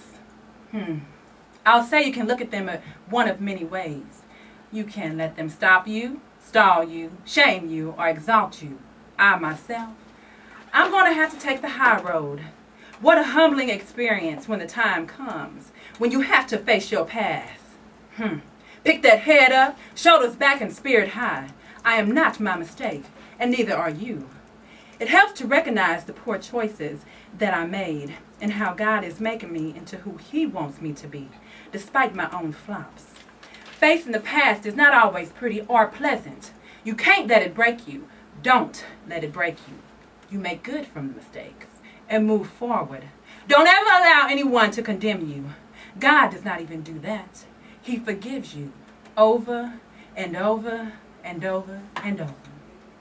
I'll say you can look at them one of many ways. You can let them stop you, stall you, shame you, or exalt you. I myself, I'm going to have to take the high road. What a humbling experience when the time comes, when you have to face your past. Pick that head up, shoulders back, and spirit high. I am not my mistake, and neither are you. It helps to recognize the poor choices that I made and how God is making me into who He wants me to be, despite my own flops. Facing the past is not always pretty or pleasant. You can't let it break you. Don't let it break you. You make good from the mistakes and move forward. Don't ever allow anyone to condemn you. God does not even do that. He forgives you over and over and over and over,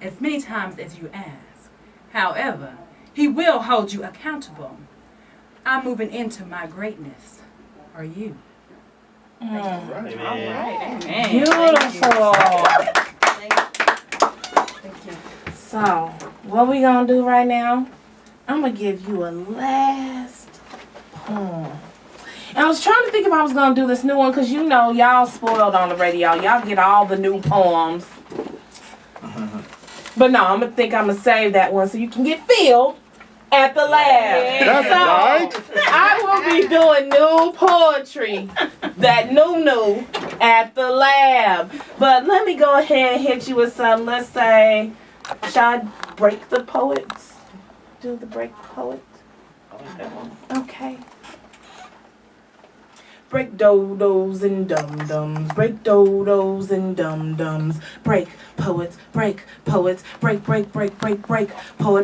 as many times as you ask. However, He will hold you accountable. I'm moving into my greatness. Are you? Amen. Amen. Beautiful. Thank you. So, what we gonna do right now? I'm gonna give you a last poem. And I was trying to think if I was gonna do this new one, because you know y'all spoiled on the radio. Y'all get all the new poems. But no, I'm gonna save that one so you can get filled at the lab. That's right. I will be doing new poetry, that new at the lab. But let me go ahead and hit you with some. Let's say, shall I break the poets? Do the break the poets? Okay. Break dodos and dum-dums, break dodos and dum-dums, break poets, break poets, break poet,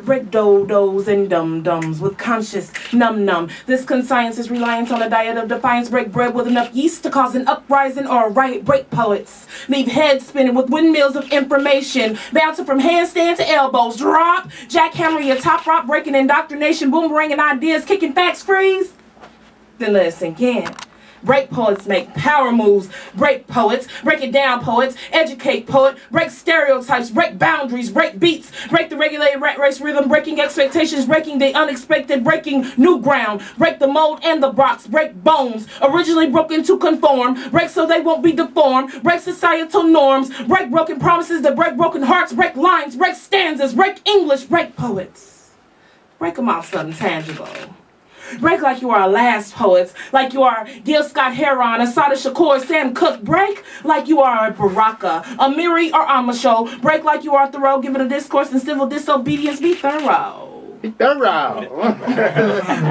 break dodos and dum-dums with conscious num-num. This conscience is reliant on a diet of defiance, break bread with enough yeast to cause an uprising or a riot, break poets. Leave heads spinning with windmills of information, bouncing from handstand to elbows, drop, jackhammering your top rock, breaking indoctrination, boomeranging ideas, kicking facts, freeze. Then let it sink in. Break poets make power moves. Break poets, break it down poets, educate poet, break stereotypes, break boundaries, break beats, break the regulated rat race rhythm, breaking expectations, breaking the unexpected, breaking new ground, break the mold and the box, break bones, originally broken to conform, break so they won't be deformed, break societal norms, break broken promises that break broken hearts, break lines, break stanzas, break English, break poets. Break them off something tangible. Break like you are last poets, like you are Gil Scott-Heron, Asada Shakur, Sam Cooke. Break like you are a Baraka, a Miri or Amasho. Break like you are Thoreau, giving a discourse in civil disobedience. Be thorough. Be thorough.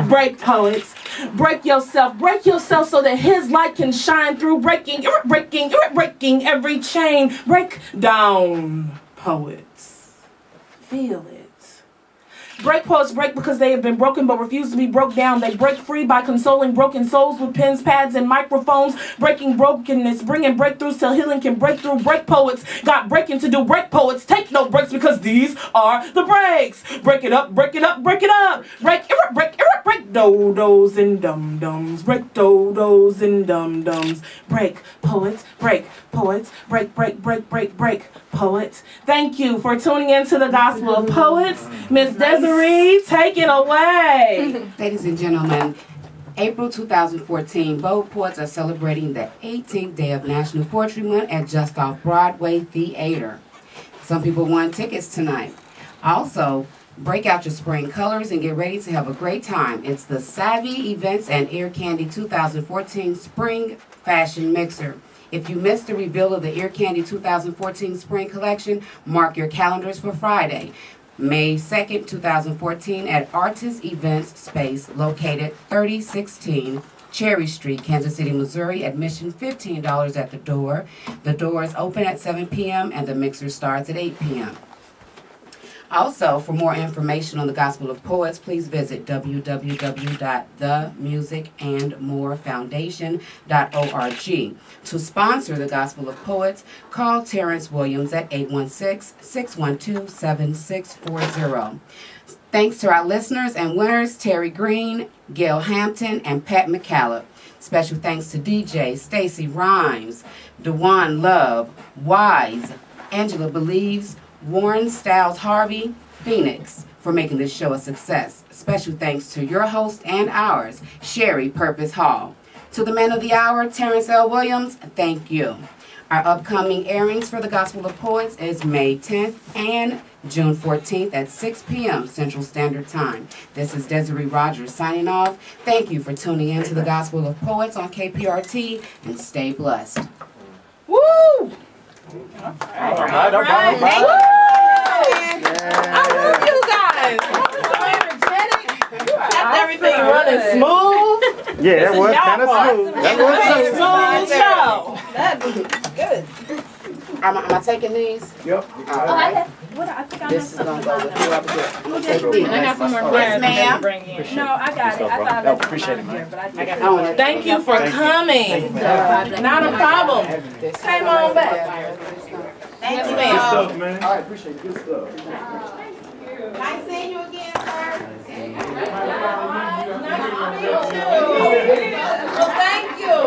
Break poets. Break yourself so that His light can shine through. Breaking every chain. Break down poets. Feel it. Break poets break because they have been broken but refuse to be broke down. They break free by consoling broken souls with pens, pads, and microphones. Breaking brokenness, bringing breakthroughs till healing can break through. Break poets got breaking to do. Break poets take no breaks because these are the breaks. Break it up, break it up, break it up. Break dodos and dum-dums. Break dodos and dum-dums. Break poets, break poets, break poets. Thank you for tuning into the Gospel of Poets. Miss Desiree, take it away. Ladies and gentlemen, April 2014, Bold Poets are celebrating the 18th day of National Poetry Month at Just Off Broadway Theater. Some people won tickets tonight. Also, break out your spring colors and get ready to have a great time. It's the Savvy Events and Ear Candy 2014 Spring Fashion Mixer. If you missed the reveal of the Ear Candy 2014 Spring Collection, mark your calendars for Friday, May 2nd, 2014 at Artist Events Space located 3016 Cherry Street, Kansas City, Missouri. Admission $15 at the door. The door is open at 7 p.m. and the mixer starts at 8 p.m. Also, for more information on the Gospel of Poets, please visit www.themusicandmorefoundation.org. To sponsor the Gospel of Poets, call Terrence Williams at 816-612-7640. Thanks to our listeners and winners, Terry Green, Gail Hampton, and Pat McCallum. Special thanks to DJ Stacy Rhymes, DeJuan Love, Wise, Angela Believes, Warren Styles Harvey, Phoenix, for making this show a success. Special thanks to your host and ours, Sherry Purpose Hall. To the man of the hour, Terrence L. Williams, thank you. Our upcoming airings for the Gospel of Poets is May 10th and June 14th at 6 p.m. Central Standard Time. This is Desiree Rogers signing off. Thank you for tuning in to the Gospel of Poets on KPRT, and stay blessed. Woo! All right. I love you guys. So energetic. Kept everything running smooth. Yeah, that was kind of smooth. That was Smooth show. Good. Am I taking these? Yep. All right. What I think I This is going to go with whoever gets. I'm gonna take these. I got some more Yes, ma'am. No, I got it. I thought I left appreciate it, mine here, man. but I did. Thank you for coming. Not a problem. Come on back. Yes, Good ma'am. stuff, man. All right, appreciate it. Good stuff. Nice seeing you again, sir. Well, thank you.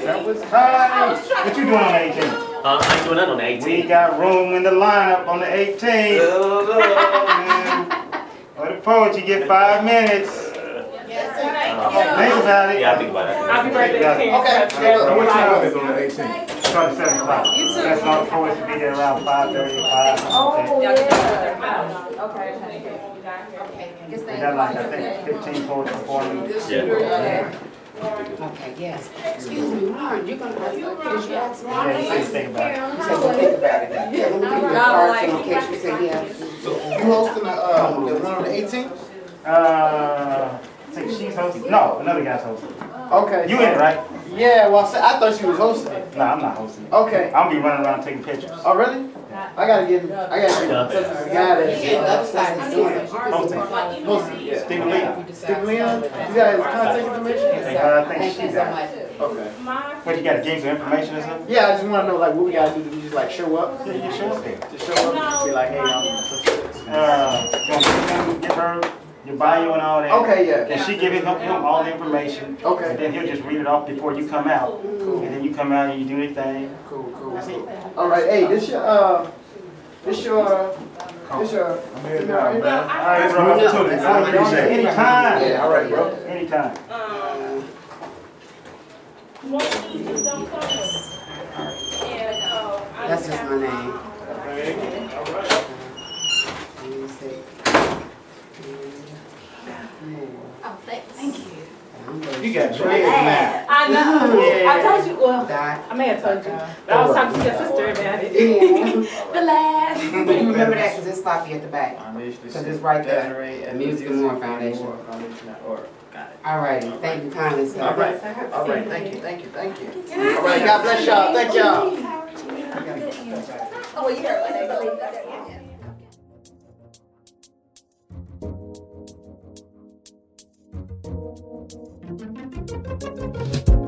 That was tight. What you doing on the 18th? I ain't doing that on the 18th. We got room in the lineup on the 18th. For the poet, you get 5 minutes. Think about it. Yeah, I think about it. Happy birthday, King. Okay. So what time is it on the 18th? Start at 7 o'clock. That's all the poets to be there around 5:30, 5. We got like, I think, 15 poets performing. Yeah. Okay, yes. Excuse me, Warren, you're going to write the case you asked me? Yeah, you say think about it. You said we'll think about it. Yeah, let me give you the cards in case you say yes. So you hosting the one on the 18th? I think she's hosting. No, another guy's hosting. Okay. You in it, right? Yeah, well, I thought she was hosting it. No, I'm not hosting it. Okay. I'm gonna be running around taking pictures. Oh, really? I gotta get in touch with the guy that's The other side is doing it. Hosting. yeah. Stephen Leon. Stephen Leon? You got his contact information? I think Thank you she's so got much. it. Okay. What, you gotta give some information or something? Yeah, I just wanna know like what we gotta do. Do we just like show up? Yeah, you show up here. Just show up and be like, hey, I'm Gonna give her your bio and all that. Okay, yeah. And she give him all the information. Okay. And then he'll just read it off before you come out. And then you come out and you do your thing. Cool. That's it. All right, hey, this your I'm here now, man. All right, bro. Opportunity. I appreciate it. Anytime. Yeah, all right, bro. Anytime. That's just my name. Oh, thank you. You got dreads now. I know. Yeah. I told you. Well, Dot. I may have told you. But I was talking to your sister about it. Yeah. The laugh. You remember that because it's sloppy at the back. Because it's right there. The Music and More Foundation. All righty. Thank you kindly, sir. All right, thank you. All right, God bless y'all. Thank y'all. Oh, well, you heard what they believe. Thank you.